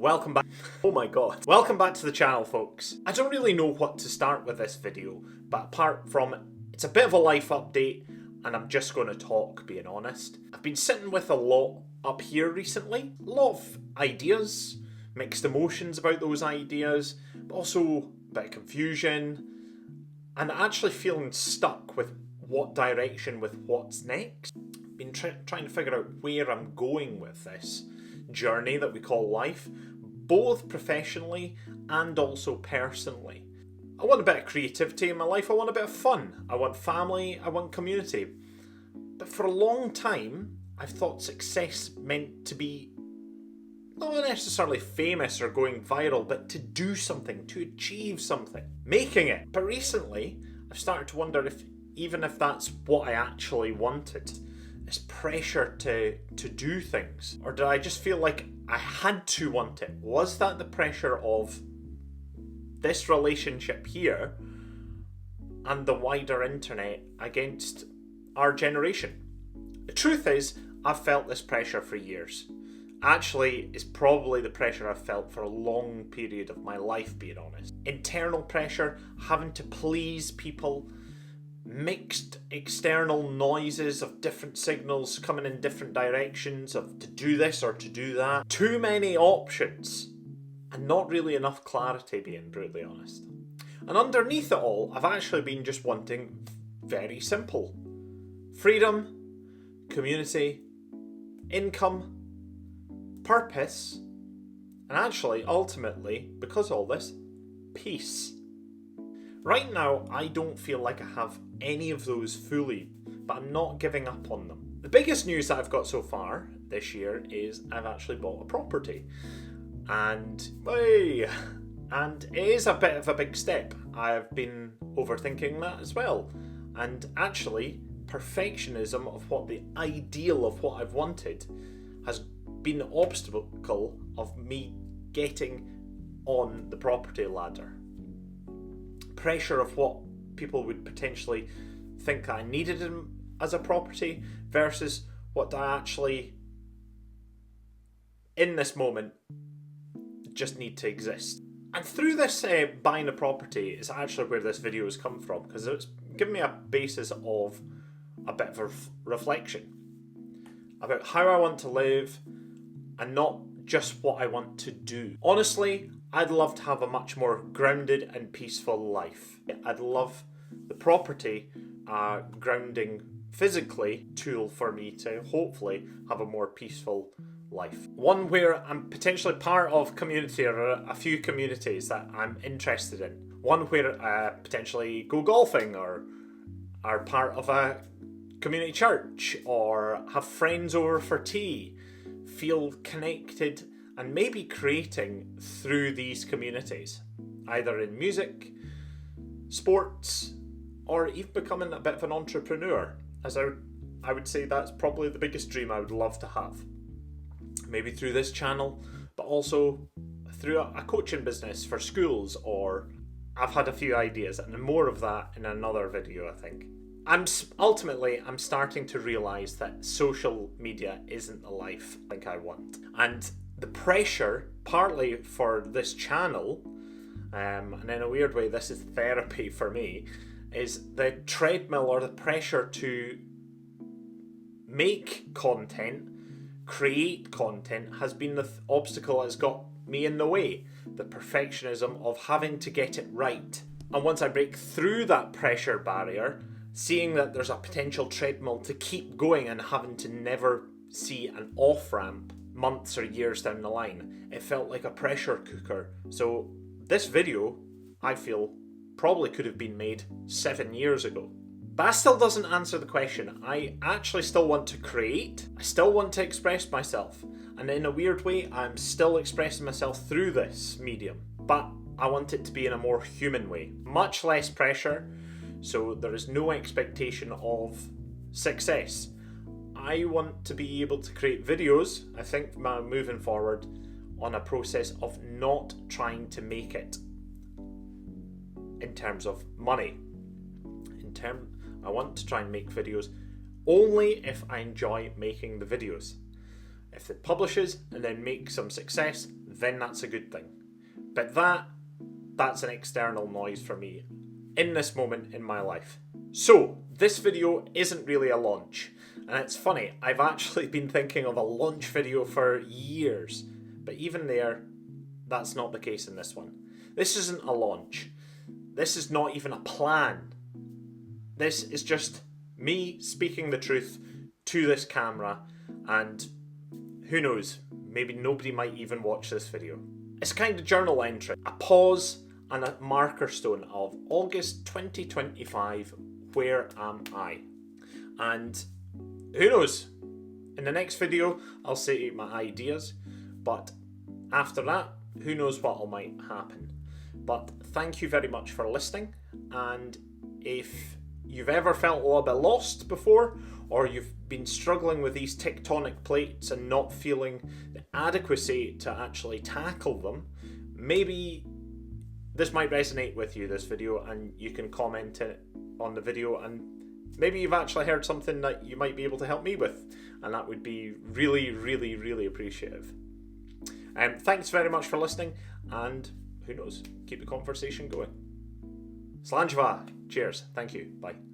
Welcome back. Oh my god. Welcome back to the channel, folks. I don't really know what to start with this video, but apart from it's a bit of a life update and I'm just going to talk, being honest. I've been sitting with a lot up here recently. A lot of ideas, mixed emotions about those ideas, but also a bit of confusion and actually feeling stuck with what direction, with what's next. Been trying to figure out where I'm going with this journey that we call life, both professionally and also personally. I want a bit of creativity in my life, I want a bit of fun, I want family, I want community. But for a long time, I've thought success meant to be not necessarily famous or going viral, but to do something, to achieve something, making it. But recently, I've started to wonder if that's what I actually wanted. This pressure to do things, or did I just feel like I had to want it? Was that the pressure of this relationship here and the wider internet against our generation? The truth is, I've felt this pressure for years. Actually, it's probably the pressure I've felt for a long period of my life, being honest. Internal pressure, having to please people, mixed external noises of different signals coming in different directions of to do this or to do that. Too many options and not really enough clarity, being brutally honest. And underneath it all, I've actually been just wanting very simple. Freedom, community, income, purpose, and actually, ultimately, because of all this, peace. Right now, I don't feel like I have any of those fully, but I'm not giving up on them. The biggest news that I've got so far this year is I've actually bought a property. And it is a bit of a big step. I've been overthinking that as well. And actually, perfectionism of what the ideal of what I've wanted has been the obstacle of me getting on the property ladder. Pressure of what people would potentially think I needed as a property versus what I actually, in this moment, just need to exist. And through this buying a property is actually where this video has come from, because it's given me a basis of a bit of a reflection about how I want to live and not just what I want to do. Honestly, I'd love to have a much more grounded and peaceful life. I'd love the property grounding physically tool for me to hopefully have a more peaceful life. One where I'm potentially part of community or a few communities that I'm interested in. One where I potentially go golfing or are part of a community church or have friends over for tea. Feel connected and maybe creating through these communities, either in music, sports, or even becoming a bit of an entrepreneur, as I would say that's probably the biggest dream I would love to have. Maybe through this channel, but also through a coaching business for schools, or I've had a few ideas and more of that in another video, I think. I'm starting to realise that social media isn't the life I think I want. And the pressure, partly for this channel, and in a weird way this is therapy for me, is the treadmill or the pressure to make content, create content, has been the obstacle that's got me in the way. The perfectionism of having to get it right. And once I break through that pressure barrier, seeing that there's a potential treadmill to keep going and having to never see an off-ramp months or years down the line, it felt like a pressure cooker. So this video, I feel, probably could have been made 7 years ago. But that still doesn't answer the question. I actually still want to create. I still want to express myself. And in a weird way, I'm still expressing myself through this medium. But I want it to be in a more human way. Much less pressure. So there is no expectation of success. I want to be able to create videos, I think, moving forward, on a process of not trying to make it in terms of money. I want to try and make videos only if I enjoy making the videos. If it publishes and then makes some success, then that's a good thing. But that's an external noise for me in this moment in my life. So, this video isn't really a launch. And it's funny, I've actually been thinking of a launch video for years. But even there, that's not the case in this one. This isn't a launch. This is not even a plan. This is just me speaking the truth to this camera, and who knows, maybe nobody might even watch this video. It's a kind of journal entry, a pause and a marker stone of August 2025, where am I? And who knows, in the next video I'll say my ideas, but after that, who knows what all might happen. But thank you very much for listening, and if you've ever felt a little bit lost before, or you've been struggling with these tectonic plates and not feeling the adequacy to actually tackle them, maybe this might resonate with you, this video, and you can comment it on the video, and maybe you've actually heard something that you might be able to help me with, and that would be really, really, really appreciative. Thanks very much for listening, and who knows, keep the conversation going. Slanjva. Cheers. Thank you. Bye.